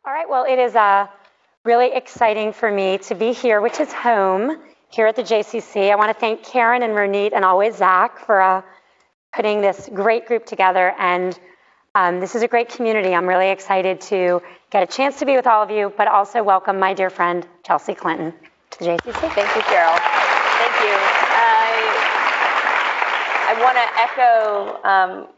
All right, well, it is really exciting for me to be here, which is home, here at the JCC. I want to thank Karen and Ronit and always Zach for putting this great group together. And this is a great community. I'm really excited to get a chance to be with all of you, but also welcome my dear friend, Chelsea Clinton, to the JCC. Thank you, Cheryl. Thank you. I want to echo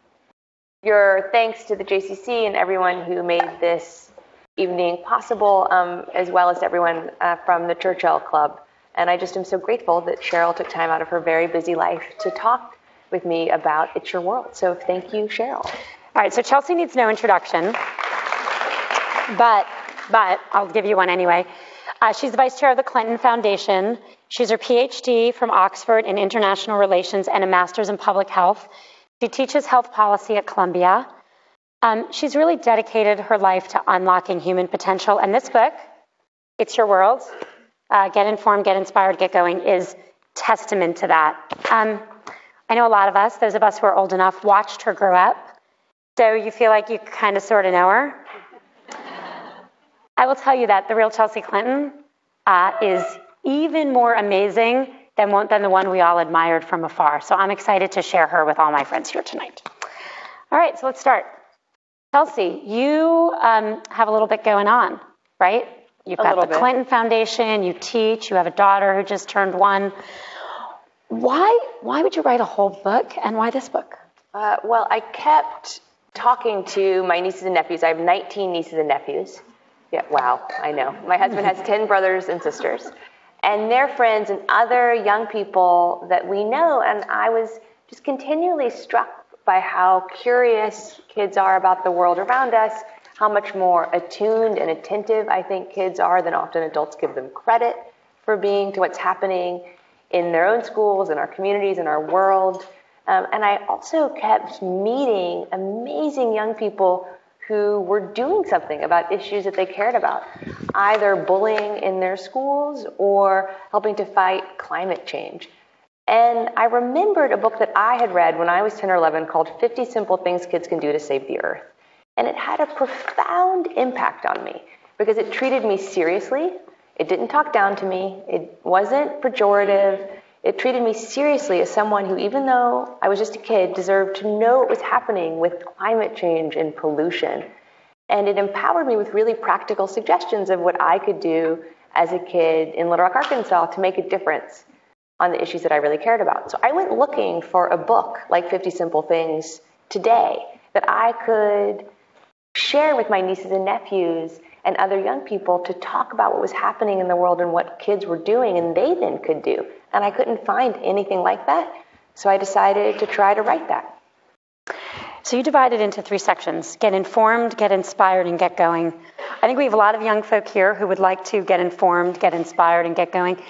your thanks to the JCC and everyone who made this evening possible, as well as everyone from the Churchill Club. And I just am so grateful that Cheryl took time out of her very busy life to talk with me about It's Your World. So thank you, Cheryl. All right, so Chelsea needs no introduction, but I'll give you one anyway. She's the vice chair of the Clinton Foundation. She's her PhD from Oxford in International Relations and a master's in public health. She teaches health policy at Columbia. She's really dedicated her life to unlocking human potential. And this book, It's Your World, Get Informed, Get Inspired, Get Going, is testament to that. I know a lot of us, those of us who are old enough, watched her grow up. So you feel like you kind of sort of know her. I will tell you that the real Chelsea Clinton is even more amazing than the one we all admired from afar. So I'm excited to share her with all my friends here tonight. All right, so let's start. Chelsea, you have a little bit going on, right? You've got the Clinton Foundation, you teach, you have a daughter who just turned 1. Why would you write a whole book, and why this book? Well, I kept talking to my nieces and nephews. I have 19 nieces and nephews. Yeah, wow, I know. My husband has 10 brothers and sisters, and their friends and other young people that we know, and I was just continually struck by how curious kids are about the world around us, how much more attuned and attentive I think kids are than often adults give them credit for being to what's happening in their own schools, in our communities, in our world. And I also kept meeting amazing young people who were doing something about issues that they cared about, either bullying in their schools or helping to fight climate change. And I remembered a book that I had read when I was 10 or 11 called 50 Simple Things Kids Can Do to Save the Earth. And it had a profound impact on me because it treated me seriously. It didn't talk down to me. It wasn't pejorative. It treated me seriously as someone who, even though I was just a kid, deserved to know what was happening with climate change and pollution. And it empowered me with really practical suggestions of what I could do as a kid in Little Rock, Arkansas to make a difference on the issues that I really cared about. So I went looking for a book like 50 Simple Things today that I could share with my nieces and nephews and other young people to talk about what was happening in the world and what kids were doing and they then could do. And I couldn't find anything like that. So I decided to try to write that. So you divided into 3 sections: get informed, get inspired, and get going. I think we have a lot of young folk here who would like to get informed, get inspired, and get going.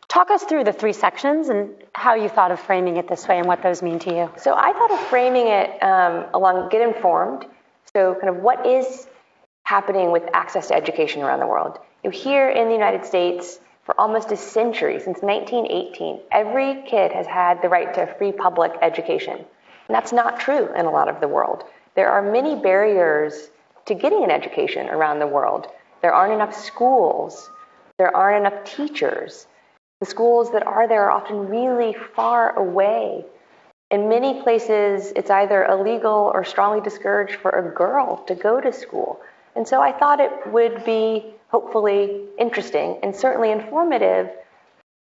Talk us through the 3 sections and how you thought of framing it this way and what those mean to you. So I thought of framing it along get informed. So kind of what is happening with access to education around the world. Here in the United States, for almost a century, since 1918, every kid has had the right to free public education. And that's not true in a lot of the world. There are many barriers to getting an education around the world. There aren't enough schools. There aren't enough teachers. The schools that are there are often really far away. In many places, it's either illegal or strongly discouraged for a girl to go to school. And so I thought it would be hopefully interesting and certainly informative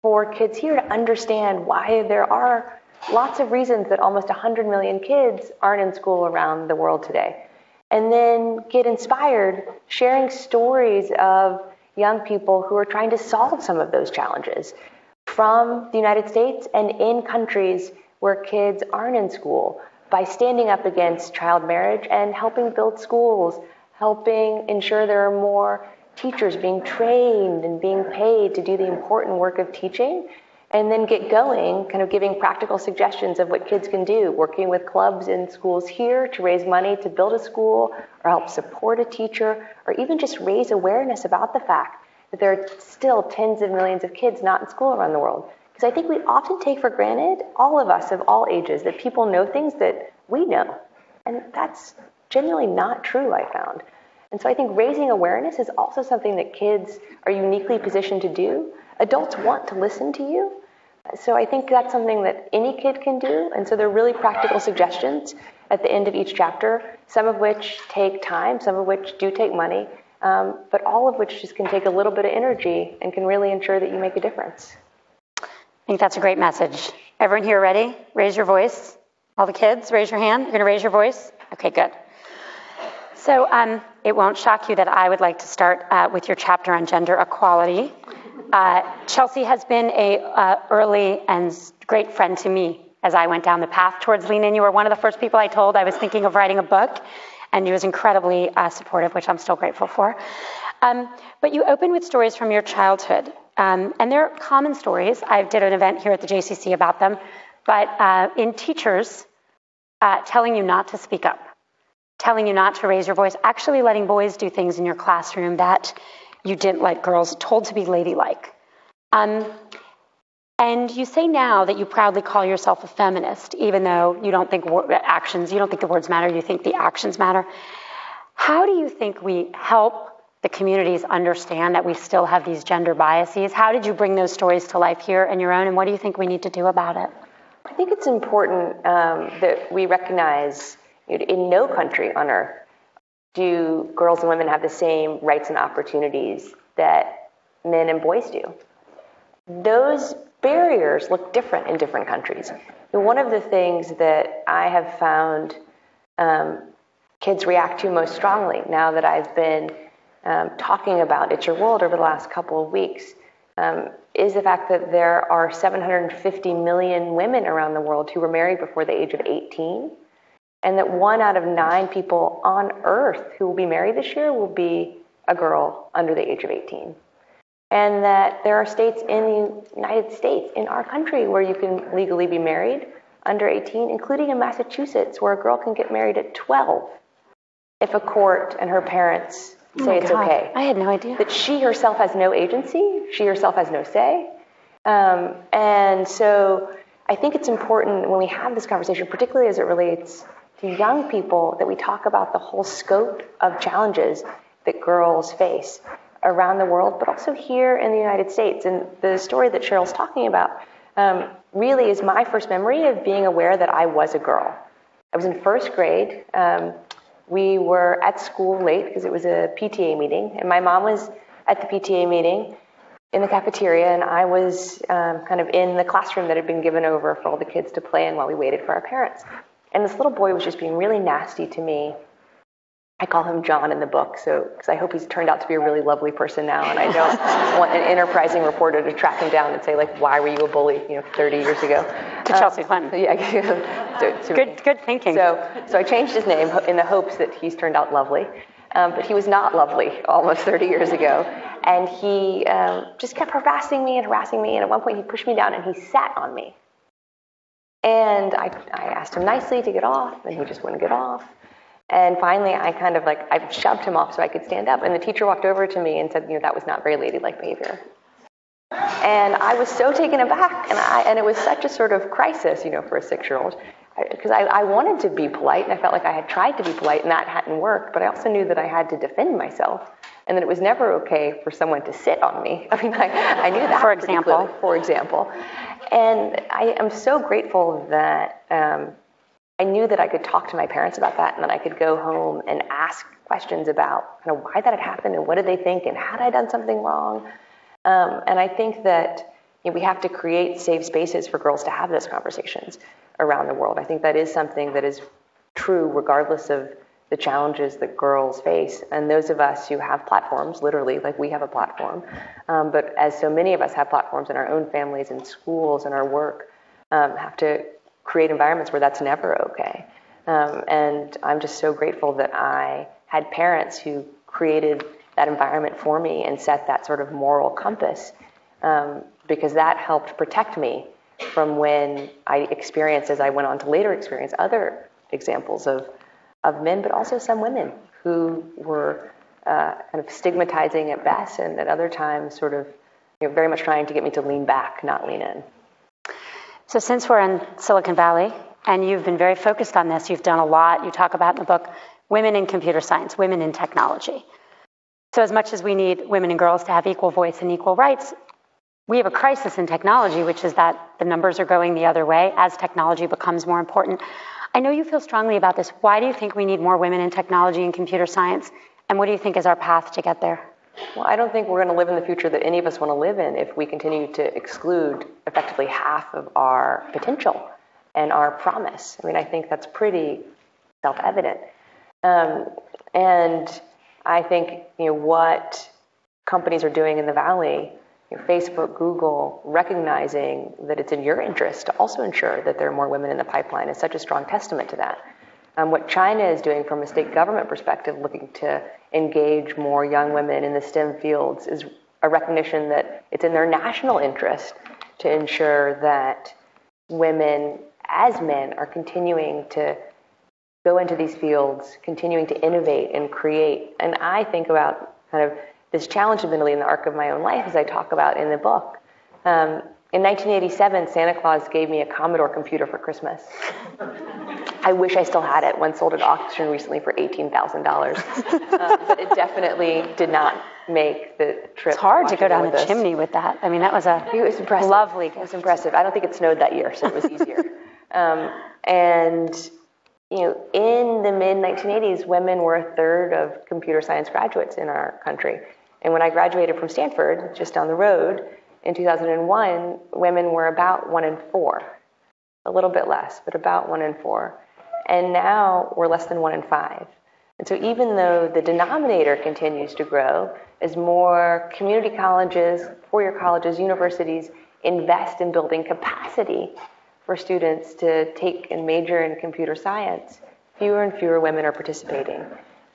for kids here to understand why there are lots of reasons that almost 100 million kids aren't in school around the world today. And then get inspired sharing stories of young people who are trying to solve some of those challenges from the United States and in countries where kids aren't in school by standing up against child marriage and helping build schools, helping ensure there are more teachers being trained and being paid to do the important work of teaching, and then get going, kind of giving practical suggestions of what kids can do, working with clubs in schools here to raise money to build a school or help support a teacher, or even just raise awareness about the fact that there are still tens of millions of kids not in school around the world. Because I think we often take for granted, all of us of all ages, that people know things that we know. And that's generally not true, I found. And so I think raising awareness is also something that kids are uniquely positioned to do. Adults want to listen to you. So I think that's something that any kid can do. And so they're really practical suggestions at the end of each chapter, some of which take time, some of which do take money, but all of which just can take a little bit of energy and can really ensure that you make a difference. I think that's a great message. Everyone here ready? Raise your voice. All the kids, raise your hand. You're going to raise your voice? Okay, good. So it won't shock you that I would like to start with your chapter on gender equality. Chelsea has been a early and great friend to me as I went down the path towards Lean In. You were one of the first people I told I was thinking of writing a book, and you was incredibly supportive, which I'm still grateful for. But you open with stories from your childhood, and they're common stories. I did an event here at the JCC about them, but in teachers telling you not to speak up, telling you not to raise your voice, actually letting boys do things in your classroom that you didn't let girls, told to be ladylike. And you say now that you proudly call yourself a feminist, even though you don't think you don't think the words matter, you think the actions matter. How do you think we help the communities understand that we still have these gender biases? How did you bring those stories to life here in your own, and what do you think we need to do about it? I think it's important that we recognize in no country on earth do girls and women have the same rights and opportunities that men and boys do. Those barriers look different in different countries. And one of the things that I have found kids react to most strongly now that I've been talking about It's Your World over the last couple of weeks is the fact that there are 750 million women around the world who were married before the age of 18. And that 1 out of 9 people on Earth who will be married this year will be a girl under the age of 18. And that there are states in the United States, in our country, where you can legally be married under 18, including in Massachusetts, where a girl can get married at 12 if a court and her parents say it's okay. I had no idea. That she herself has no agency, she herself has no say. And so I think it's important when we have this conversation, particularly as it relates to young people, that we talk about the whole scope of challenges that girls face around the world, but also here in the United States. And the story that Sheryl's talking about really is my first memory of being aware that I was a girl. I was in first grade. We were at school late because it was a PTA meeting, and my mom was at the PTA meeting in the cafeteria, and I was kind of in the classroom that had been given over for all the kids to play in while we waited for our parents. And this little boy was just being really nasty to me. I call him John in the book, because I hope he's turned out to be a really lovely person now, and I don't want an enterprising reporter to track him down and say, like, why were you a bully, 30 years ago? To Chelsea Clinton. Yeah. Good thinking. So I changed his name in the hopes that he's turned out lovely, but he was not lovely almost 30 years ago, and he just kept harassing me, and at one point he pushed me down and he sat on me. And I asked him nicely to get off, and he just wouldn't get off. And finally, I shoved him off so I could stand up. And the teacher walked over to me and said, that was not very ladylike behavior. And I was so taken aback, and it was such a sort of crisis, for a 6-year-old, because I wanted to be polite, and I felt like I had tried to be polite, and that hadn't worked. But I also knew that I had to defend myself, and that it was never okay for someone to sit on me. I mean, I knew that. For example. And I am so grateful that I knew that I could talk to my parents about that, and that I could go home and ask questions about kind of why that had happened and what did they think and had I done something wrong. And I think that we have to create safe spaces for girls to have those conversations around the world. I think that is something that is true regardless of the challenges that girls face. And those of us who have platforms, literally, like we have a platform, but as so many of us have platforms in our own families and schools and our work, have to create environments where that's never okay. And I'm just so grateful that I had parents who created that environment for me and set that sort of moral compass, because that helped protect me from when I experienced, as I went on to later experience, other examples of men, but also some women who were kind of stigmatizing at best, and at other times sort of very much trying to get me to lean back, not lean in. So since we're in Silicon Valley, and you've been very focused on this, you've done a lot, you talk about in the book, women in computer science, women in technology. So as much as we need women and girls to have equal voice and equal rights, we have a crisis in technology, which is that the numbers are going the other way as technology becomes more important. I know you feel strongly about this. Why do you think we need more women in technology and computer science? And what do you think is our path to get there? Well, I don't think we're going to live in the future that any of us want to live in if we continue to exclude effectively half of our potential and our promise. I mean, I think that's pretty self-evident. And I think, what companies are doing in the Valley, Facebook, Google, recognizing that it's in your interest to also ensure that there are more women in the pipeline is such a strong testament to that. What China is doing from a state government perspective, looking to engage more young women in the STEM fields, is a recognition that it's in their national interest to ensure that women as men are continuing to go into these fields, continuing to innovate and create. And I think about kind of this challenge admittedly in the arc of my own life, as I talk about in the book. In 1987, Santa Claus gave me a Commodore computer for Christmas. I wish I still had it. One sold at auction recently for $18,000. But it definitely did not make the trip. It's hard to go down a chimney with that. I mean, that was it was impressive. Lovely gift. It was impressive. I don't think it snowed that year, so it was easier. In the mid-1980s, women were a third of computer science graduates in our country. And when I graduated from Stanford, just down the road, in 2001, women were about 1 in 4. A little bit less, but about 1 in 4. And now we're less than 1 in 5. And so even though the denominator continues to grow, as more community colleges, four-year colleges, universities invest in building capacity for students to take and major in computer science, fewer and fewer women are participating.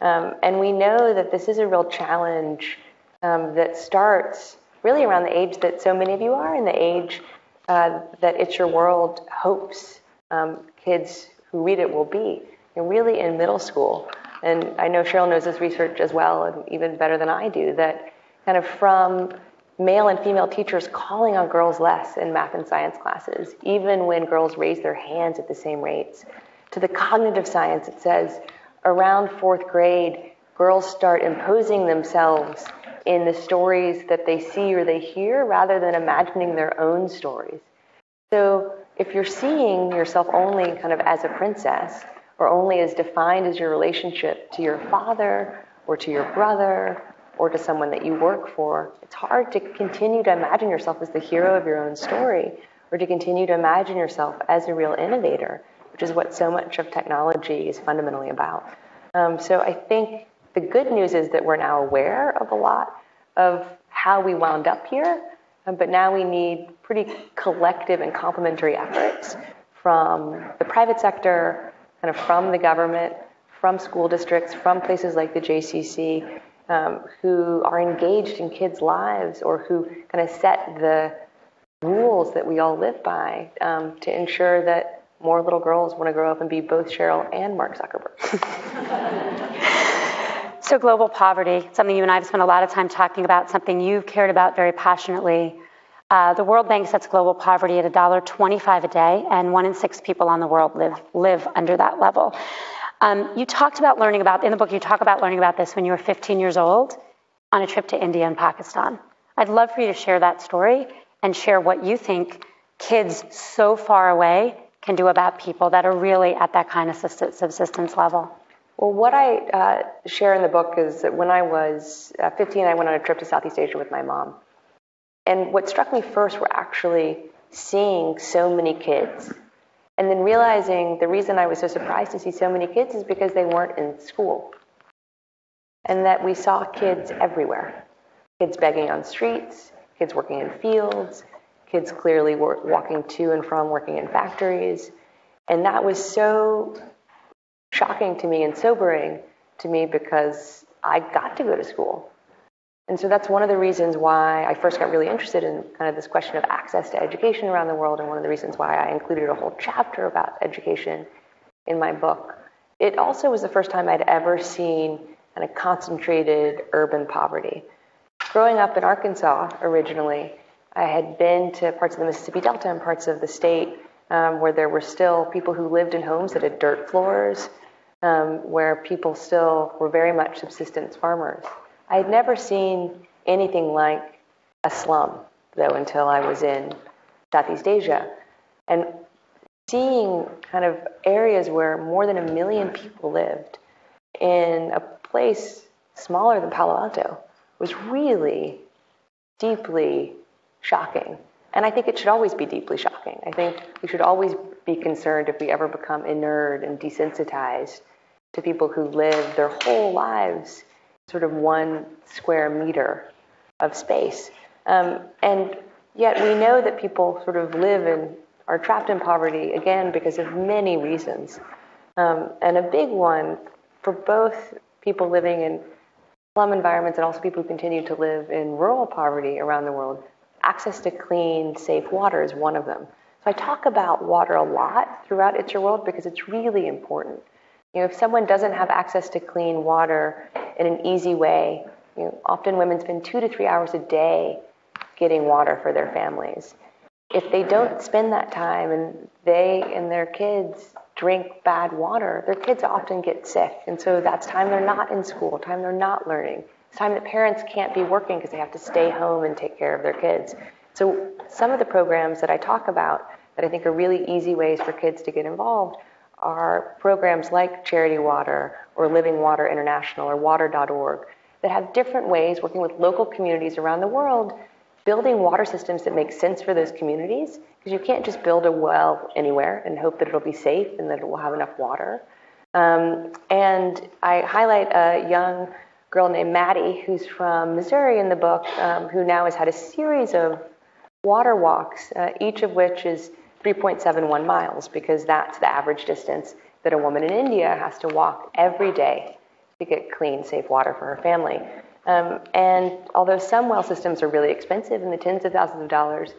And we know that this is a real challenge that starts really around the age that so many of you are, in the age that It's Your World hopes kids who read it will be, really in middle school. And I know Sheryl knows this research as well, and even better than I do, that kind of from male and female teachers calling on girls less in math and science classes, even when girls raise their hands at the same rates, to the cognitive science, it says around 4th grade, girls start imposing themselves in the stories that they see or they hear rather than imagining their own stories. So if you're seeing yourself only kind of as a princess, or only as defined as your relationship to your father or to your brother or to someone that you work for, it's hard to continue to imagine yourself as the hero of your own story, or to continue to imagine yourself as a real innovator, which is what so much of technology is fundamentally about. So I think the good news is that we're now aware of a lot of how we wound up here, but now we need pretty collective and complementary efforts from the private sector, kind of from the government, from school districts, from places like the JCC, who are engaged in kids' lives or who kind of set the rules that we all live by to ensure that more little girls want to grow up and be both Sheryl and Mark Zuckerberg. So global poverty, something you and I have spent a lot of time talking about, something you've cared about very passionately. The World Bank sets global poverty at $1.25 a day, and 1 in 6 people on the world live under that level. You talked about learning about, in the book, you talk about learning about this when you were 15 years old on a trip to India and Pakistan. I'd love for you to share that story and share what you think kids so far away can do about people that are really at that kind of subsistence level. Well, what I share in the book is that when I was 15, I went on a trip to Southeast Asia with my mom. And what struck me first were actually seeing so many kids. And then realizing the reason I was so surprised to see so many kids is because they weren't in school. And that we saw kids everywhere. Kids begging on streets, kids working in fields, kids clearly walking to and from working in factories. And that was so shocking to me and sobering to me because I got to go to school. And so that's one of the reasons why I first got really interested in kind of this question of access to education around the world, and one of the reasons why I included a whole chapter about education in my book. It also was the first time I'd ever seen kind of concentrated urban poverty. Growing up in Arkansas originally, I had been to parts of the Mississippi Delta and parts of the state where there were still people who lived in homes that had dirt floors, where people still were very much subsistence farmers. I had never seen anything like a slum, though, until I was in Southeast Asia. And seeing kind of areas where more than 1 million people lived in a place smaller than Palo Alto was really deeply shocking. And I think it should always be deeply shocking. I think we should always be concerned if we ever become inured and desensitized to people who live their whole lives sort of 1 square meter of space. And yet we know that people sort of live and are trapped in poverty, again, because of many reasons. And a big one for both people living in slum environments and also people who continue to live in rural poverty around the world, access to clean, safe water is one of them. So I talk about water a lot throughout It's Your World because it's really important. You know, if someone doesn't have access to clean water in an easy way, you know, often women spend 2 to 3 hours a day getting water for their families. If they don't spend that time and they and their kids drink bad water, their kids often get sick. And so that's time they're not in school, time they're not learning. It's time that parents can't be working because they have to stay home and take care of their kids. So some of the programs that I talk about that I think are really easy ways for kids to get involved are programs like Charity Water or Living Water International or water.org that have different ways, working with local communities around the world, building water systems that make sense for those communities, because you can't just build a well anywhere and hope that it'll be safe and that it will have enough water. And I highlight a young girl named Maddie, who's from Missouri in the book, who now has had a series of water walks, each of which is 3.71 miles, because that's the average distance that a woman in India has to walk every day to get clean, safe water for her family. And although some well systems are really expensive in the tens of thousands of dollars,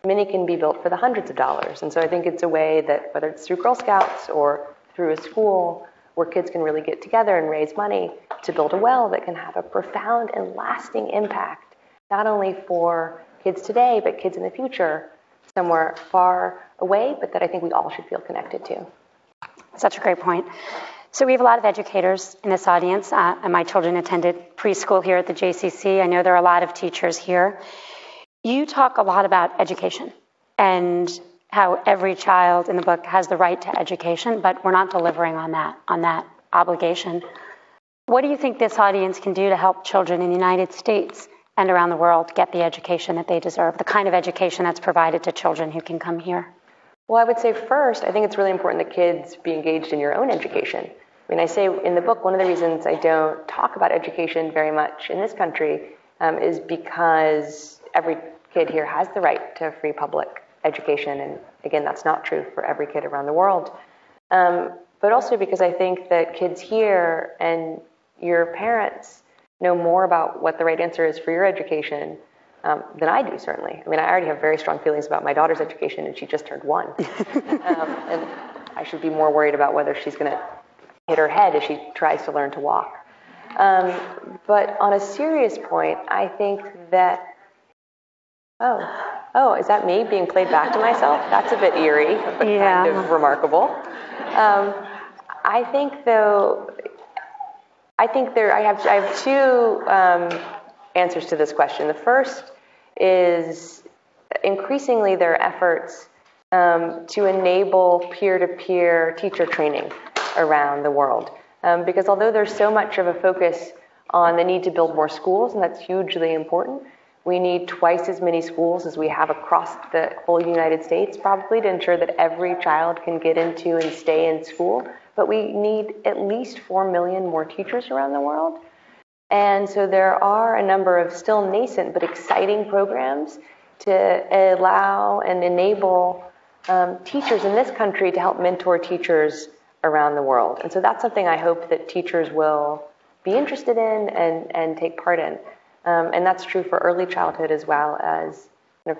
many can be built for the hundreds of dollars. And so I think it's a way that, whether it's through Girl Scouts or through a school, where kids can really get together and raise money to build a well that can have a profound and lasting impact, not only for kids today, but kids in the future, somewhere far away, but that I think we all should feel connected to. Such a great point. So we have a lot of educators in this audience, and my children attended preschool here at the JCC. I know there are a lot of teachers here. You talk a lot about education and how every child in the book has the right to education, but we're not delivering on that obligation. What do you think this audience can do to help children in the United States and around the world get the education that they deserve, the kind of education that's provided to children who can come here? Well, I would say first, I think it's really important that kids be engaged in your own education. I mean, I say in the book, one of the reasons I don't talk about education very much in this country is because every kid here has the right to free public education. And again, that's not true for every kid around the world. But also because I think that kids here and your parents know more about what the right answer is for your education than I do, certainly. I mean, I already have very strong feelings about my daughter's education, and she just turned 1. And I should be more worried about whether she's going to hit her head as she tries to learn to walk. But on a serious point, I think that, oh, is that me being played back to myself? That's a bit eerie, but kind of remarkable. I think, though, I have two answers to this question. The first is increasingly there are efforts to enable peer-to-peer teacher training around the world. Because although there's so much of a focus on the need to build more schools, and that's hugely important, we need twice as many schools as we have across the whole United States, probably, to ensure that every child can get into and stay in school. But we need at least 4 million more teachers around the world. And so there are a number of still nascent but exciting programs to allow and enable teachers in this country to help mentor teachers around the world. And so that's something I hope that teachers will be interested in and take part in. And that's true for early childhood as well as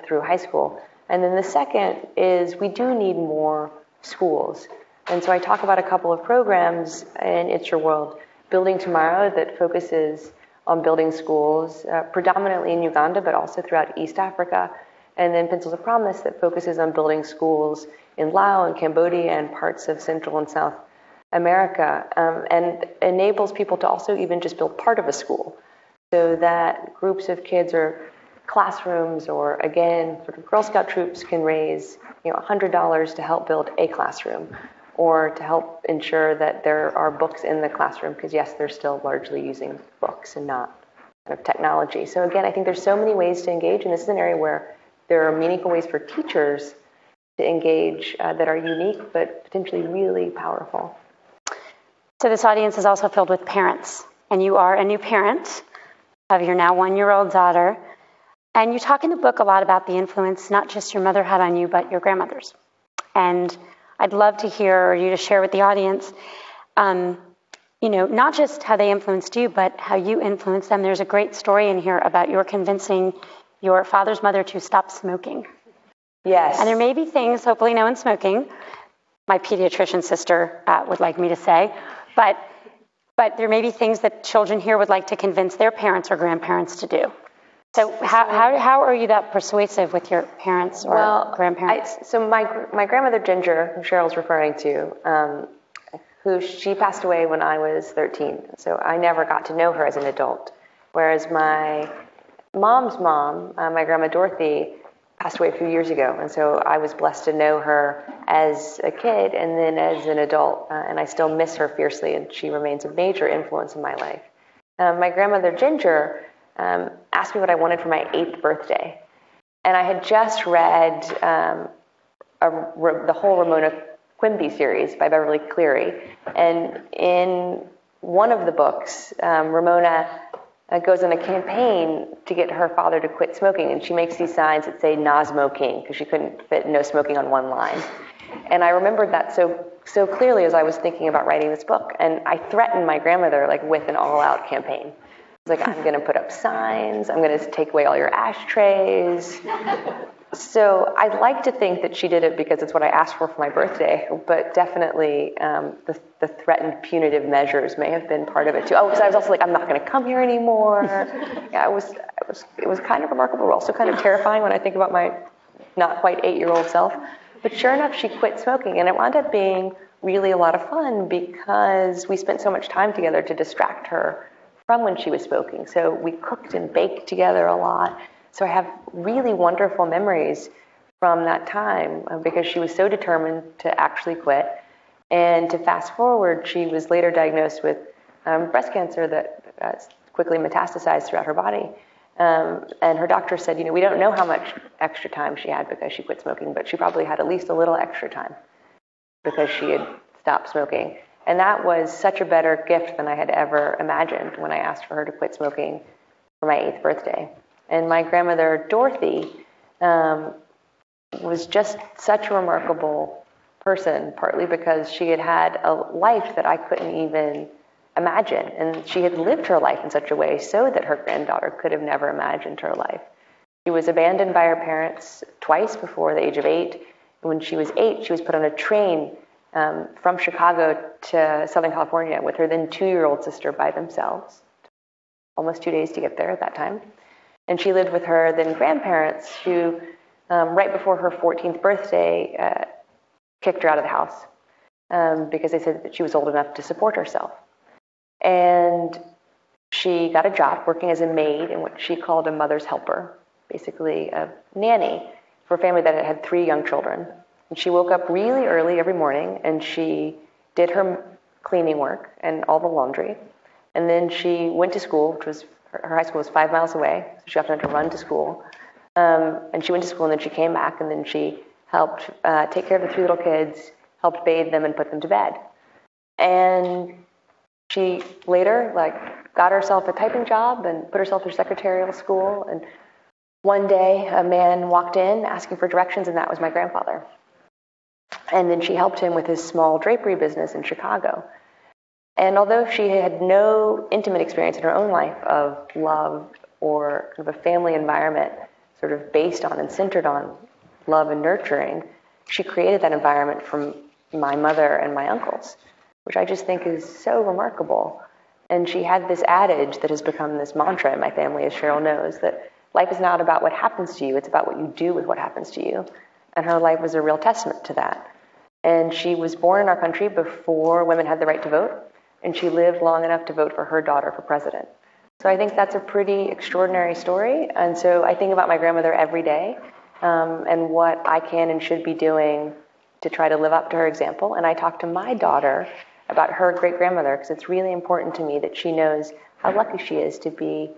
through high school. And then the second is we do need more schools. And so I talk about a couple of programs in It's Your World. Building Tomorrow, that focuses on building schools, predominantly in Uganda, but also throughout East Africa. And then Pencils of Promise, that focuses on building schools in Laos and Cambodia and parts of Central and South America, and enables people to also even just build part of a school, so that groups of kids or classrooms, or again, sort of Girl Scout troops can raise, $100 to help build a classroom, or to help ensure that there are books in the classroom, because yes, they're still largely using books and not kind of technology. So again, I think there's so many ways to engage, and this is an area where there are meaningful ways for teachers to engage that are unique, but potentially really powerful. So this audience is also filled with parents, and you are a new parent of your now 1-year-old daughter. And you talk in the book a lot about the influence not just your mother had on you, but your grandmother's. And I'd love to hear you to share with the audience, not just how they influenced you, but how you influenced them. There's a great story in here about your convincing your father's mother to stop smoking. Yes. And there may be things, hopefully no one's smoking, my pediatrician sister would like me to say, but there may be things that children here would like to convince their parents or grandparents to do. So how are you that persuasive with your parents or grandparents? So my grandmother Ginger, who Cheryl's referring to, she passed away when I was 13. So I never got to know her as an adult. Whereas my mom's mom, my grandma Dorothy, passed away a few years ago. And so I was blessed to know her as a kid and then as an adult. And I still miss her fiercely, and she remains a major influence in my life. My grandmother Ginger asked me what I wanted for my 8th birthday. And I had just read the whole Ramona Quimby series by Beverly Cleary. And in one of the books, Ramona goes on a campaign to get her father to quit smoking. And she makes these signs that say "no smoking," because she couldn't fit no smoking on one line. And I remembered that so clearly as I was thinking about writing this book. And I threatened my grandmother with an all-out campaign. I was like, I'm going to put up signs. I'm going to take away all your ashtrays. So I'd like to think that she did it because it's what I asked for my birthday, but definitely the threatened punitive measures may have been part of it too. Oh, so I was also like, I'm not going to come here anymore. Yeah, it was kind of remarkable, also kind of terrifying when I think about my not quite 8-year-old self. But sure enough, she quit smoking, and it wound up being really a lot of fun because we spent so much time together to distract her from when she was smoking. So we cooked and baked together a lot. So I have really wonderful memories from that time because she was so determined to actually quit. And to fast forward, she was later diagnosed with breast cancer that quickly metastasized throughout her body. And her doctor said, we don't know how much extra time she had because she quit smoking, but she probably had at least a little extra time because she had stopped smoking. And that was such a better gift than I had ever imagined when I asked for her to quit smoking for my 8th birthday. And my grandmother, Dorothy, was just such a remarkable person, partly because she had a life that I couldn't even imagine. And she had lived her life in such a way so that her granddaughter could have never imagined her life. She was abandoned by her parents twice before the age of 8. When she was 8, she was put on a train from Chicago to Southern California with her then 2-year-old sister by themselves. Almost 2 days to get there at that time. And she lived with her then grandparents who, right before her 14th birthday, kicked her out of the house because they said that she was old enough to support herself. And she got a job working as a maid in what she called a mother's helper, basically a nanny for a family that had 3 young children. And she woke up really early every morning and she did her cleaning work and all the laundry. And then she went to school, which was her high school was 5 miles away, so she often had to run to school. And she went to school, and then she came back, and then she helped take care of the 3 little kids, helped bathe them, and put them to bed. And she later, got herself a typing job and put herself through secretarial school. And one day, a man walked in asking for directions, and that was my grandfather. And then she helped him with his small drapery business in Chicago. And although she had no intimate experience in her own life of love or kind of a family environment sort of based on and centered on love and nurturing, she created that environment from my mother and my uncles, which I just think is so remarkable. And she had this adage that has become this mantra in my family, as Sheryl knows, that life is not about what happens to you, it's about what you do with what happens to you. And her life was a real testament to that. And she was born in our country before women had the right to vote, and she lived long enough to vote for her daughter for president. So I think that's a pretty extraordinary story. And so I think about my grandmother every day, and what I can and should be doing to try to live up to her example. And I talk to my daughter about her great-grandmother, because it's really important to me that she knows how lucky she is to be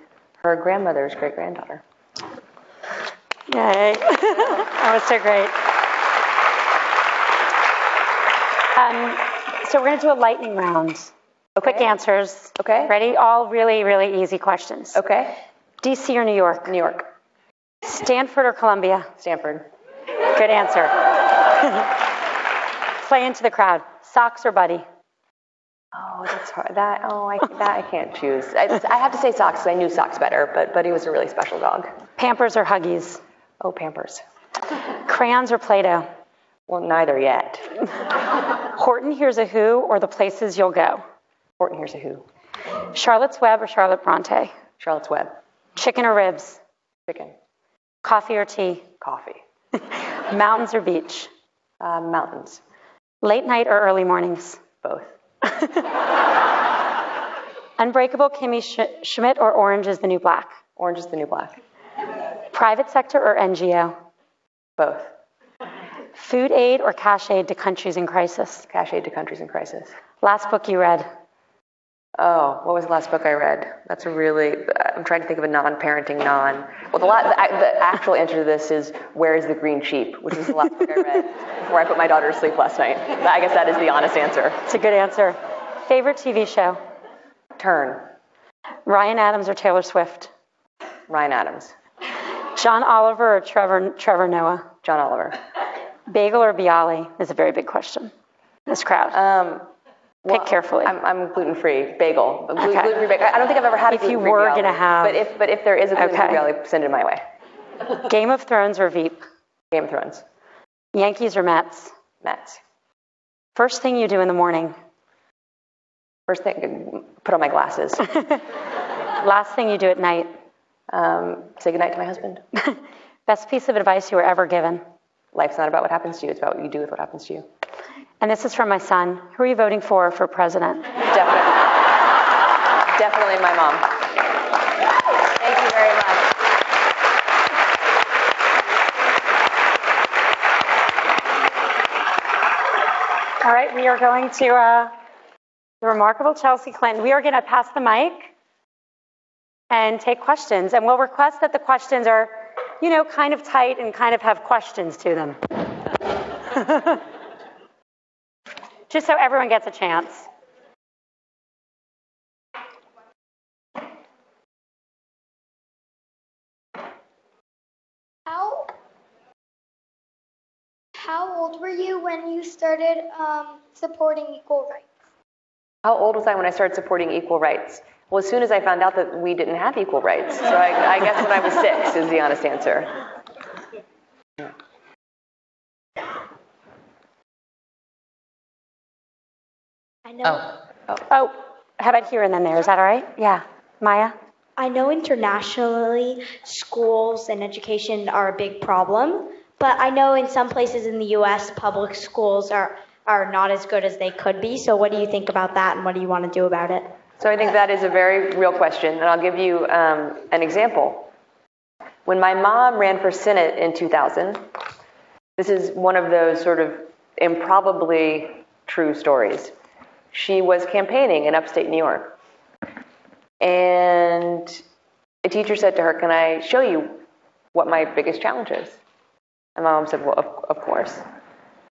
her grandmother's great-granddaughter. Yay. That was so great. So we're going to do a lightning round. Okay. Quick answers. Okay. Ready? All really, really easy questions. Okay. DC or New York? New York. Stanford or Columbia? Stanford. Good answer. Play into the crowd. Socks or Buddy? Oh, that's hard. I can't choose. I have to say Socks, because I knew Socks better, but Buddy was a really special dog. Pampers or Huggies? Oh, Pampers. Crayons or Play-Doh? Well, neither yet. Horton Hears a Who or The Places You'll Go? Horton Hears a Who. Charlotte's Web or Charlotte Bronte? Charlotte's Web. Chicken or ribs? Chicken. Coffee or tea? Coffee. Mountains or beach? Mountains. Late night or early mornings? Both. Unbreakable Kimmy Schmidt or Orange is the New Black? Orange is the New Black. Private sector or NGO? Both. Food aid or cash aid to countries in crisis? Cash aid to countries in crisis. Last book you read? Oh, what was the last book I read? That's a really, I'm trying to think of a non-parenting Well, the actual answer to this is Where is the Green Sheep, which was the last book I read before I put my daughter to sleep last night. I guess that is the honest answer. It's a good answer. Favorite TV show? Turn. Ryan Adams or Taylor Swift? Ryan Adams. John Oliver or Trevor Noah? John Oliver. Bagel or Bialy is a very big question. This crowd. Pick carefully. I'm gluten-free. Bagel. Okay. Gluten-free bagel. I don't think I've ever had a if you gluten-free were Bialy. going to have... But if there is a gluten-free Bialy, send it my way. Game of Thrones or Veep? Game of Thrones. Yankees or Mets? Mets. First thing you do in the morning? First thing, put on my glasses. Last thing you do at night? Say goodnight to my husband. Best piece of advice you were ever given? Life's not about what happens to you. It's about what you do with what happens to you. And this is from my son. Who are you voting for president? Definitely my mom. Thank you very much. All right, we are going to the remarkable Chelsea Clinton. We are going to pass the mic and take questions. And we'll request that the questions are, kind of tight and kind of have questions to them. Just so everyone gets a chance. How old were you when you started supporting equal rights? How old was I when I started supporting equal rights? Well, as soon as I found out that we didn't have equal rights. So I guess when I was 6 is the honest answer. I know. Oh, how about here and then there? Is that all right? Yeah. Maya? I know internationally schools and education are a big problem, but I know in some places in the U.S. public schools are not as good as they could be. So what do you think about that, and what do you want to do about it? So I think that is a very real question, and I'll give you an example. When my mom ran for Senate in 2000, this is one of those sort of improbably true stories. She was campaigning in upstate New York, and a teacher said to her, "Can I show you what my biggest challenge is?" And my mom said, "Well, of course."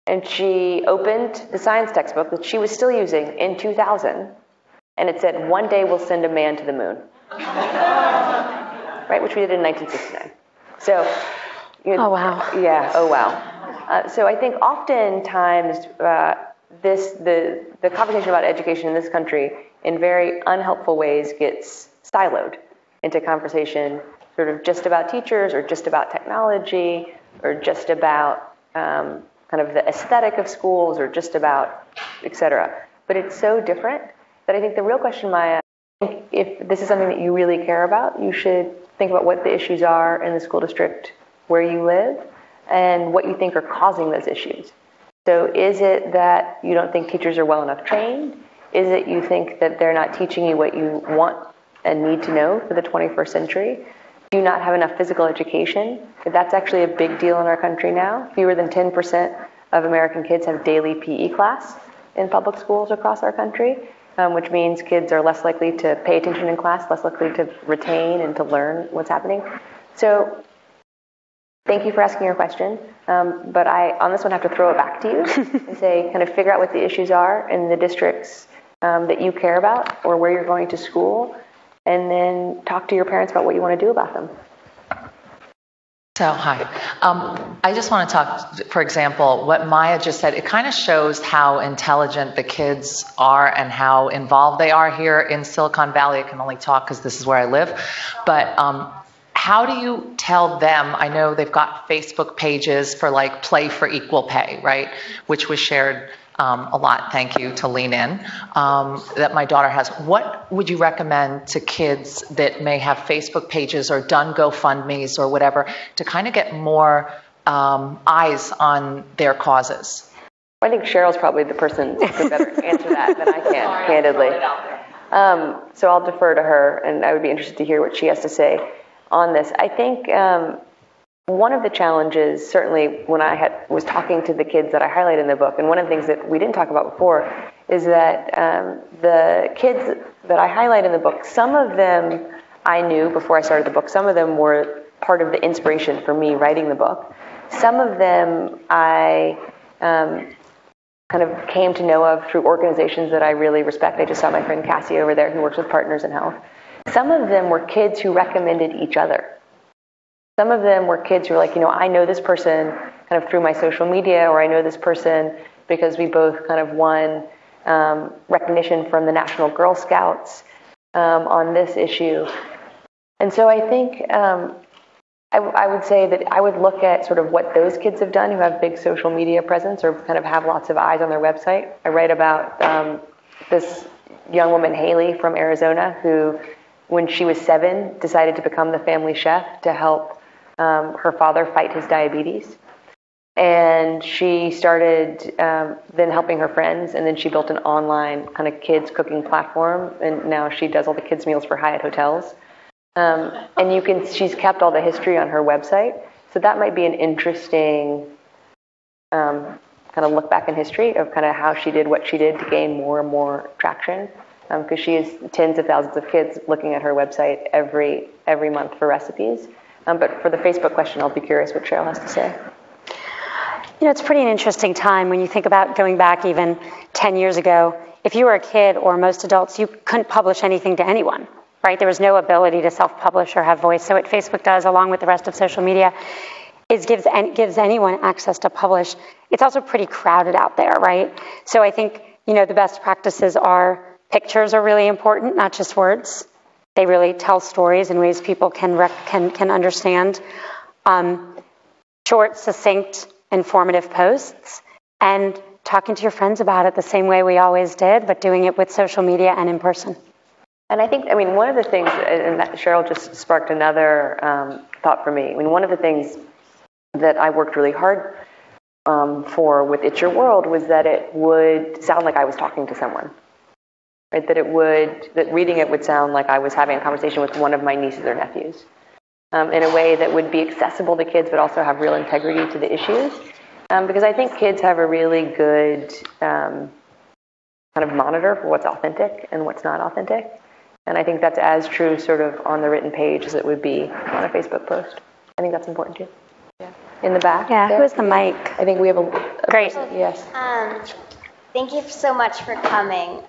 And she opened the science textbook that she was still using in 2000, and it said, "One day we'll send a man to the moon." Right, which we did in 1969. So, oh, wow. Yeah, oh, wow. So I think oftentimes the conversation about education in this country in very unhelpful ways gets siloed into conversation sort of just about teachers or just about technology or just about kind of the aesthetic of schools or just about et cetera. But it's so different that I think the real question, Maya, if this is something that you really care about, you should think about what the issues are in the school district where you live and what you think are causing those issues. So is it that you don't think teachers are well enough trained? Is it you think that they're not teaching you what you want and need to know for the 21st century? Do you not have enough physical education? That's actually a big deal in our country now. Fewer than 10% of American kids have daily PE class in public schools across our country, which means kids are less likely to pay attention in class, less likely to retain and to learn what's happening. So thank you for asking your question, but I, on this one, have to throw it back to you and say, kind of figure out what the issues are in the districts that you care about or where you're going to school, and then talk to your parents about what you want to do about them. So, hi. I just want to talk, for example, what Maya just said. It kind of shows how intelligent the kids are and how involved they are here in Silicon Valley. I can only talk because this is where I live. But how do you tell them? I know they've got Facebook pages for like Play for Equal Pay, right? Which was shared a lot, thank you, to Lean In, that my daughter has. What would you recommend to kids that may have Facebook pages or done GoFundMes or whatever to kind of get more eyes on their causes? I think Cheryl's probably the person who could better answer that than I can, candidly. So I'll defer to her, and I would be interested to hear what she has to say on this. I think one of the challenges, certainly when I was talking to the kids that I highlight in the book, and one of the things that we didn't talk about before, is that the kids that I highlight in the book, some of them I knew before I started the book. Some of them were part of the inspiration for me writing the book. Some of them I kind of came to know of through organizations that I really respect. I just saw my friend Cassie over there who works with Partners in Health. Some of them were kids who recommended each other. Some of them were kids who were like, I know this person kind of through my social media, or I know this person because we both kind of won recognition from the National Girl Scouts on this issue. And so I think I would say that I would look at sort of what those kids have done who have big social media presence or kind of have lots of eyes on their website. I write about this young woman, Haley, from Arizona, who, when she was 7, decided to become the family chef to help her father fight his diabetes. And she started then helping her friends, and then she built an online kind of kids cooking platform, and now she does all the kids' meals for Hyatt hotels. And she's kept all the history on her website, so that might be an interesting kind of look back in history of kind of how she did what she did to gain more and more traction, because she has tens of thousands of kids looking at her website every month for recipes. But for the Facebook question, I'll be curious what Sheryl has to say. It's pretty an interesting time when you think about going back even 10 years ago. If you were a kid or most adults, you couldn't publish anything to anyone, right? There was no ability to self-publish or have voice. So what Facebook does, along with the rest of social media, is gives anyone access to publish. It's also pretty crowded out there, right? So I think, the best practices are pictures are really important, not just words. They really tell stories in ways people can understand. Short, succinct, informative posts, and talking to your friends about it the same way we always did, but doing it with social media and in person. And I think, one of the things, and that Sheryl just sparked another thought for me. One of the things that I worked really hard for with It's Your World was that it would sound like I was talking to someone. Right, that reading it would sound like I was having a conversation with one of my nieces or nephews in a way that would be accessible to kids but also have real integrity to the issues. Because I think kids have a really good kind of monitor for what's authentic and what's not authentic. And I think that's as true sort of on the written page as it would be on a Facebook post. I think that's important too. Yeah. In the back. Yeah, there. Who has the mic? I think we have a Great. Person, yes. Thank you so much for coming.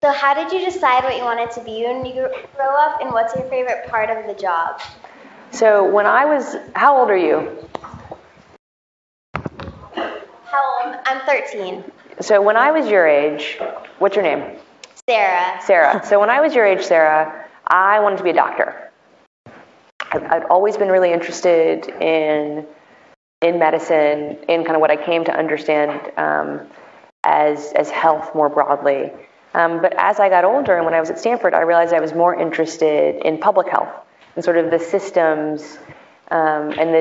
So how did you decide what you wanted to be when you grow up, and what's your favorite part of the job? So how old are you? How old? I'm 13. So when I was your age, what's your name? Sarah. Sarah. So when I was your age, Sarah, I wanted to be a doctor. I'd always been really interested in medicine, in kind of what I came to understand as health more broadly. But as I got older and when I was at Stanford, I realized I was more interested in public health and sort of the systems and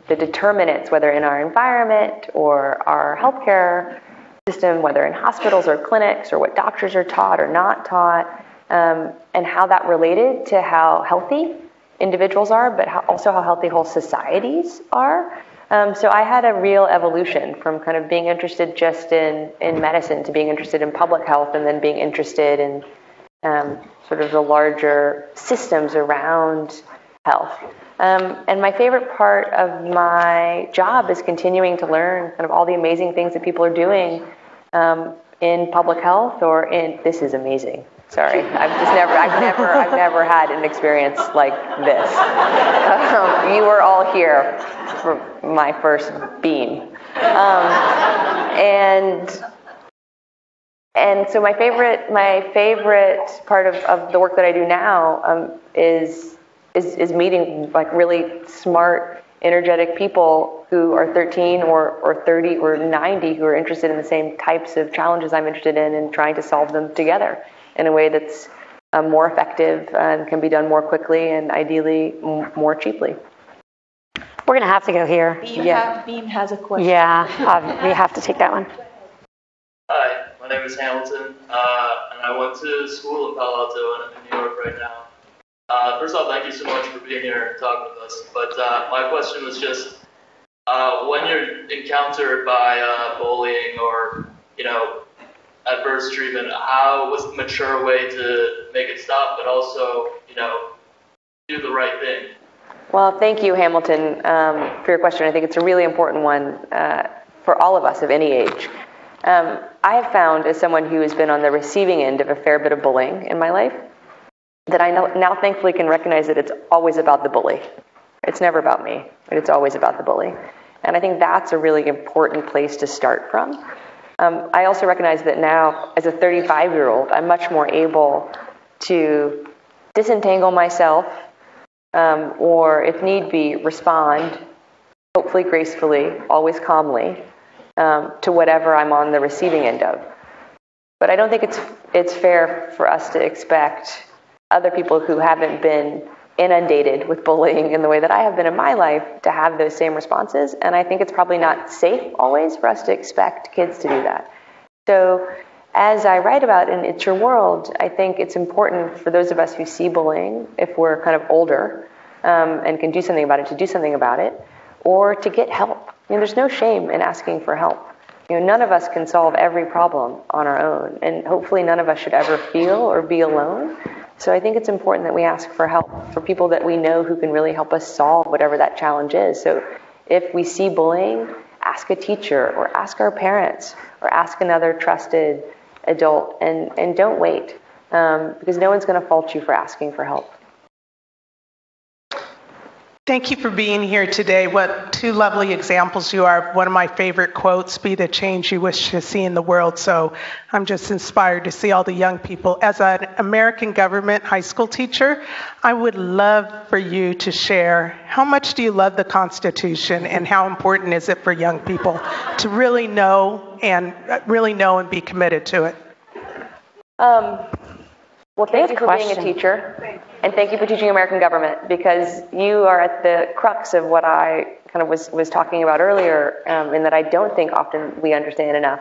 the determinants, whether in our environment or our healthcare system, whether in hospitals or clinics, or what doctors are taught or not taught, and how that related to how healthy individuals are, but also how healthy whole societies are. So I had a real evolution from kind of being interested just in medicine to being interested in public health, and then being interested in sort of the larger systems around health. And my favorite part of my job is continuing to learn kind of all the amazing things that people are doing in public health or in, this is amazing. Sorry, I've never had an experience like this. You were all here for my first beam. And so my favorite part of the work that I do now is meeting like really smart, energetic people who are 13 or 30 or 90 who are interested in the same types of challenges I'm interested in, and trying to solve them together in a way that's more effective and can be done more quickly and ideally more cheaply. We're going to have to go here. Beam has a question. Yeah, we have to take that one. Hi, my name is Hamilton, and I went to school in Palo Alto, and I'm in New York right now. First off, thank you so much for being here and talking with us. But my question was just, when you're encountered by bullying or, adverse treatment, what's the mature way to make it stop, but also, do the right thing? Well, thank you, Hamilton, for your question. I think it's a really important one for all of us of any age. I have found, as someone who has been on the receiving end of a fair bit of bullying in my life, that I now thankfully can recognize that it's always about the bully. It's never about me, but it's always about the bully. And I think that's a really important place to start from. I also recognize that now, as a 35-year-old, I'm much more able to disentangle myself, or if need be, respond, hopefully gracefully, always calmly, to whatever I'm on the receiving end of. But I don't think it's fair for us to expect other people who haven't been inundated with bullying in the way that I have been in my life to have those same responses. And I think it's probably not safe always for us to expect kids to do that. So as I write about in It's Your World, I think it's important for those of us who see bullying, if we're kind of older and can do something about it, to do something about it, or to get help. There's no shame in asking for help. None of us can solve every problem on our own, and hopefully none of us should ever feel or be alone. So I think it's important that we ask for help for people that we know who can really help us solve whatever that challenge is. So if we see bullying, ask a teacher or ask our parents or ask another trusted adult, and don't wait, because no one's going to fault you for asking for help. Thank you for being here today. What two lovely examples you are. One of my favorite quotes, be the change you wish to see in the world. So I'm just inspired to see all the young people. As an American government high school teacher, I would love for you to share, how much do you love the Constitution, and how important is it for young people to really know and be committed to it? Well, thank you for being a teacher, and thank you for teaching American government, because you are at the crux of what I kind of was talking about earlier, in that I don't think often we understand enough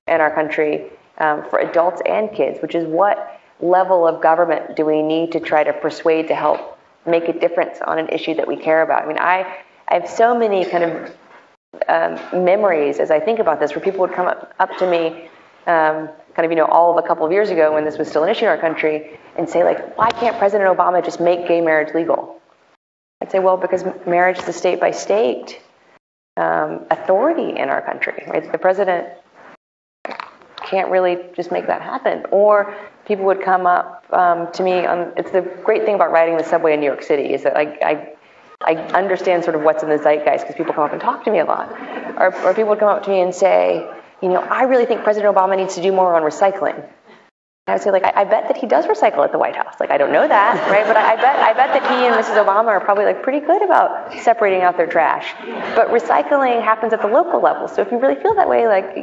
in our country for adults and kids, which is what level of government do we need to try to persuade to help make a difference on an issue that we care about. I mean, I have so many kind of memories as I think about this, where people would come up to me all of a couple of years ago when this was still an issue in our country, and say, like, why can't President Obama just make gay marriage legal? I'd say, well, because marriage is a state-by-state authority in our country, right? The president can't really just make that happen. Or people would come up to me it's the great thing about riding the subway in New York City, is that I understand sort of what's in the zeitgeist, because people come up and talk to me a lot. Or people would come up to me and say, I really think President Obama needs to do more on recycling. And I would say, I bet that he does recycle at the White House. I don't know that, right? But I bet that he and Mrs. Obama are probably pretty good about separating out their trash. But recycling happens at the local level. So if you really feel that way,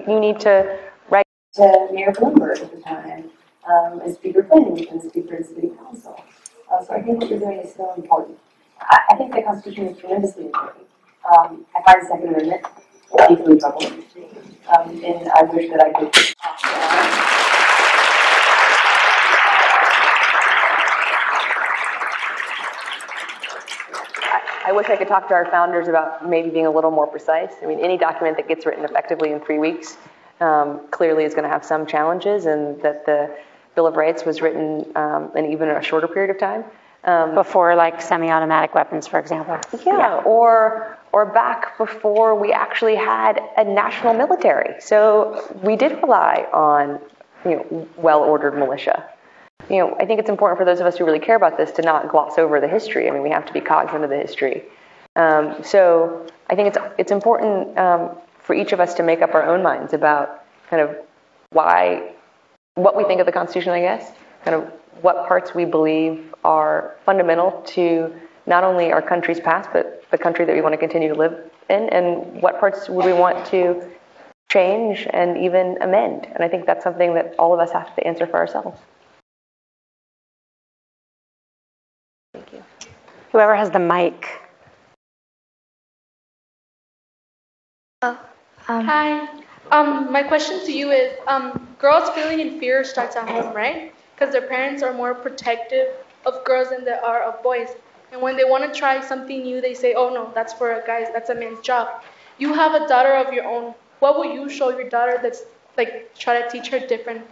you need to write to Mayor Bloomberg at the time, and Speaker Clinton and Speaker of the City Council. So I think what you're doing is so important. I think the Constitution is tremendously important. I find the Second Amendment deeply troubling, and I wish that I could. I wish I could talk to our founders about maybe being a little more precise. I mean, any document that gets written effectively in 3 weeks clearly is going to have some challenges, and that the Bill of Rights was written in even a shorter period of time. Before, like, semi-automatic weapons, for example. Yeah, or back before we actually had a national military. So we did rely on, well-ordered militia. I think it's important for those of us who really care about this to not gloss over the history. I mean, we have to be cognizant of the history. So I think it's important for each of us to make up our own minds about kind of what we think of the Constitution, I guess, kind of what parts we believe are fundamental to not only our country's past, but the country that we want to continue to live in, and what parts would we want to change and even amend. And I think that's something that all of us have to answer for ourselves. Thank you. Whoever has the mic. Hi. My question to you is, girls feeling in fear starts at home, right? Because their parents are more protective of girls than they are of boys. And when they want to try something new, they say, oh no, that's for a guy, that's a man's job. You have a daughter of your own. What will you show your daughter that's, like, try to teach her different?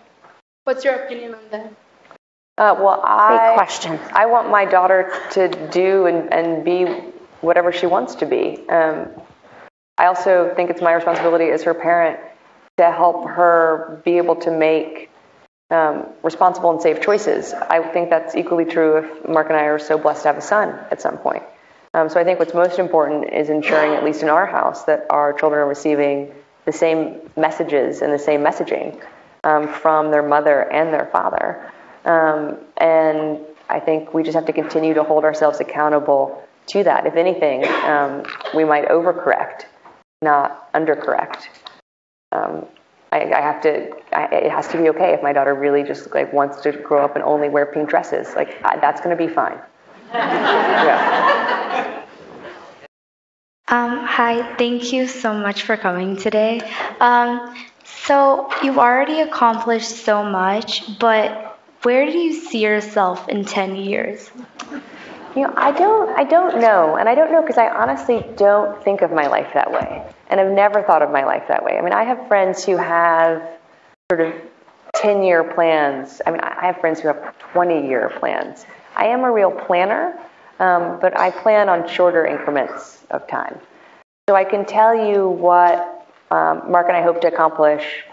What's your opinion on that? Great question. I want my daughter to do and be whatever she wants to be. I also think it's my responsibility as her parent to help her be able to make responsible and safe choices. I think that's equally true if Mark and I are so blessed to have a son at some point. So I think what's most important is ensuring, at least in our house, that our children are receiving the same messages and the same messaging from their mother and their father. And I think we just have to continue to hold ourselves accountable to that. If anything, we might overcorrect, not undercorrect. It has to be okay if my daughter really just wants to grow up and only wear pink dresses. That's going to be fine. Yeah. Hi, thank you so much for coming today. So you've already accomplished so much, but where do you see yourself in 10 years? I don't know. And I don't know because I honestly don't think of my life that way. And I've never thought of my life that way. I mean, I have friends who have sort of 10-year plans. I mean, I have friends who have 20-year plans. I am a real planner, but I plan on shorter increments of time. So I can tell you what Mark and I hope to accomplish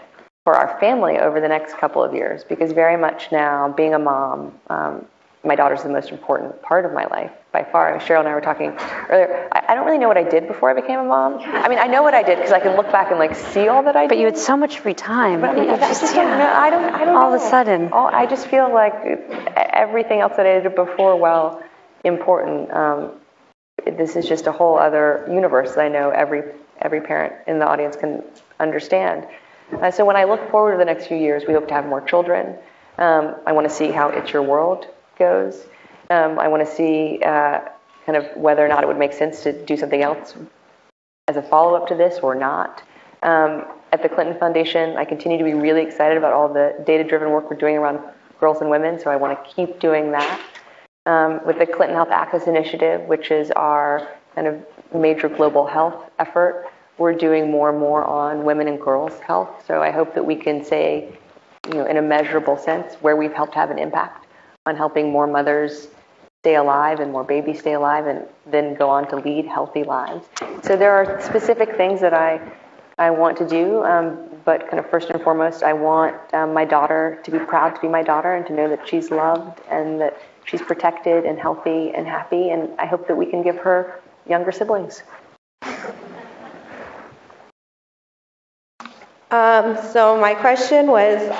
for our family over the next couple of years, because very much now, being a mom, my daughter's the most important part of my life by far. Sheryl and I were talking earlier. I don't really know what I did before I became a mom. I mean, I know what I did because I can look back and see all that I did. But you had so much free time. But I don't know. All of a sudden. I just feel like everything else that I did before, while important, this is just a whole other universe that I know every parent in the audience can understand. So when I look forward to the next few years, we hope to have more children. I want to see how It's Your World goes. I want to see kind of whether or not it would make sense to do something else as a follow-up to this or not. At the Clinton Foundation, I continue to be really excited about all the data-driven work we're doing around girls and women, so I want to keep doing that. With the Clinton Health Access Initiative, which is our kind of major global health effort, we're doing more and more on women and girls' health. So I hope that we can say, in a measurable sense, where we've helped have an impact on helping more mothers stay alive and more babies stay alive and then go on to lead healthy lives. So there are specific things that I want to do, but kind of first and foremost, I want my daughter to be proud to be my daughter and to know that she's loved and that she's protected and healthy and happy, and I hope that we can give her younger siblings. So my question was, what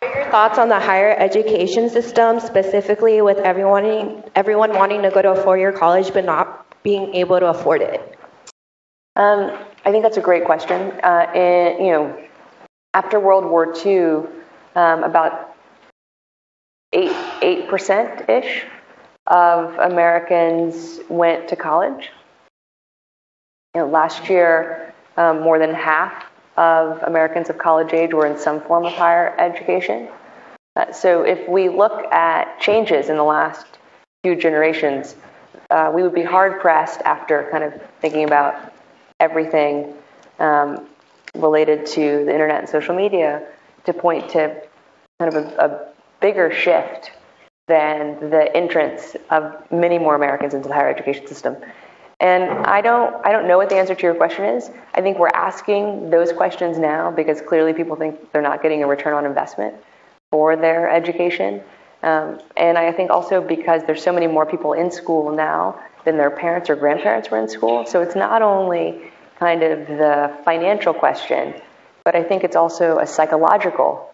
are your thoughts on the higher education system, specifically with everyone wanting to go to a four-year college but not being able to afford it? I think that's a great question. After World War II, about 8%-ish of Americans went to college. Last year, more than half of Americans of college age were in some form of higher education. So if we look at changes in the last few generations, we would be hard-pressed after kind of thinking about everything related to the internet and social media to point to kind of a bigger shift than the entrance of many more Americans into the higher education system. And I don't know what the answer to your question is. I think we're asking those questions now because clearly people think they're not getting a return on investment for their education. And I think also because there's so many more people in school now than their parents or grandparents were in school. So it's not only kind of the financial question, but I think it's also a psychological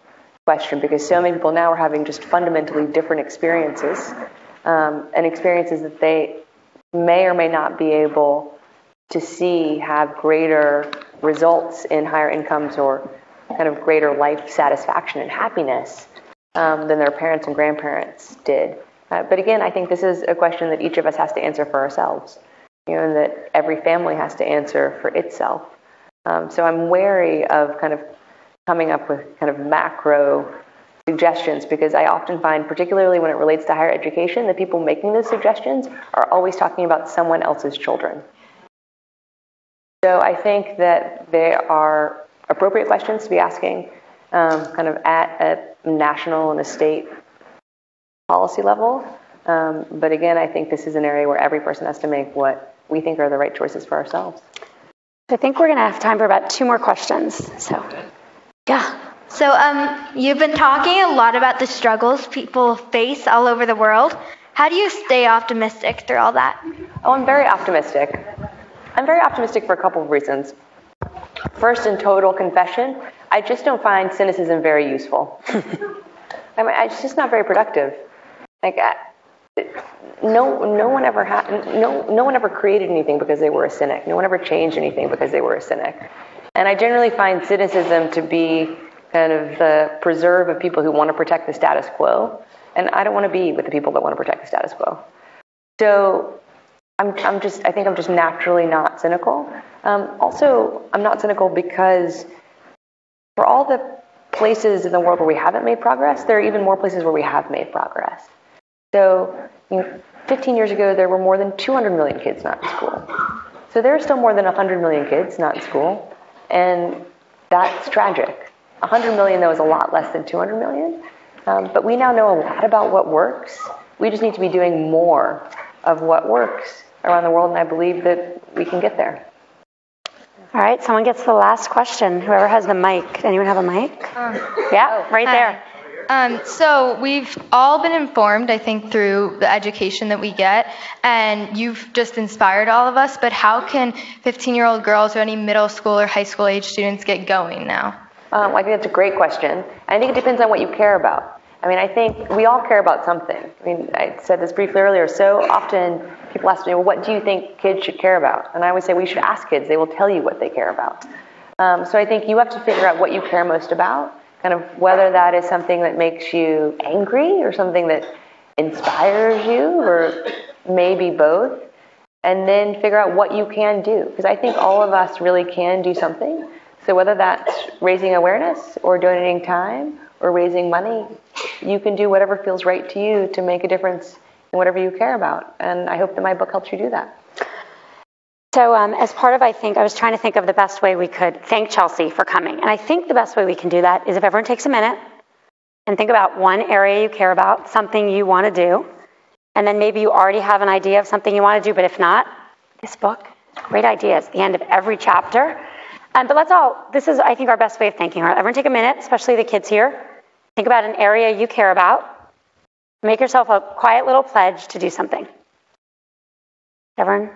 question because so many people now are having just fundamentally different experiences and experiences that they may or may not be able to see have greater results in higher incomes or kind of greater life satisfaction and happiness than their parents and grandparents did. But again, I think this is a question that each of us has to answer for ourselves, and that every family has to answer for itself. So I'm wary of kind of coming up with kind of macro suggestions because I often find, particularly when it relates to higher education, the people making those suggestions are always talking about someone else's children. So I think that there are appropriate questions to be asking kind of at a national and a state policy level. But again, I think this is an area where every person has to make what we think are the right choices for ourselves. I think we're going to have time for about 2 more questions. So, yeah. So you've been talking a lot about the struggles people face all over the world. How do you stay optimistic through all that? Oh, I'm very optimistic. I'm very optimistic for a couple of reasons. First, in total confession, I just don't find cynicism very useful. I mean, it's just not very productive. Like, no one ever created anything because they were a cynic. No one ever changed anything because they were a cynic. And I generally find cynicism to be kind of the preserve of people who want to protect the status quo. And I don't want to be with the people that want to protect the status quo. So I think I'm just naturally not cynical. Also, I'm not cynical because for all the places in the world where we haven't made progress, there are even more places where we have made progress. So 15 years ago, there were more than 200 million kids not in school. So there are still more than 100 million kids not in school. And that's tragic. 100 million, though, is a lot less than 200 million. But we now know a lot about what works. We just need to be doing more of what works around the world, and I believe that we can get there. All right, someone gets the last question. Whoever has the mic. Anyone have a mic? Right there. So we've all been informed, I think, through the education that we get, and you've just inspired all of us, but how can 15-year-old girls or any middle school or high school age students get going now? I think that's a great question. I think it depends on what you care about. I mean, I think we all care about something. I mean, I said this briefly earlier. So often people ask me, well, what do you think kids should care about? And I always say we should ask kids. They will tell you what they care about. So I think you have to figure out what you care most about, kind of whether that is something that makes you angry or something that inspires you or maybe both, and then figure out what you can do. Because I think all of us really can do something. So whether that's raising awareness or donating time or raising money, you can do whatever feels right to you to make a difference in whatever you care about. And I hope that my book helps you do that. So as part of, I was trying to think of the best way we could thank Chelsea for coming. And I think the best way we can do that is if everyone takes a minute and think about one area you care about, something you want to do. And then maybe you already have an idea of something you want to do, but if not, this book, great ideas at the end of every chapter. But this is, I think, our best way of thanking her. Everyone take a minute, especially the kids here. Think about an area you care about. Make yourself a quiet little pledge to do something. Everyone?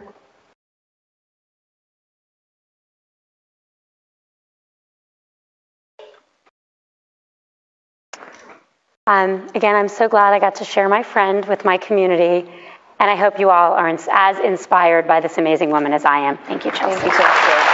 Again, I'm so glad I got to share my friend with my community, and I hope you all are as inspired by this amazing woman as I am. Thank you, Chelsea. Thank you so much.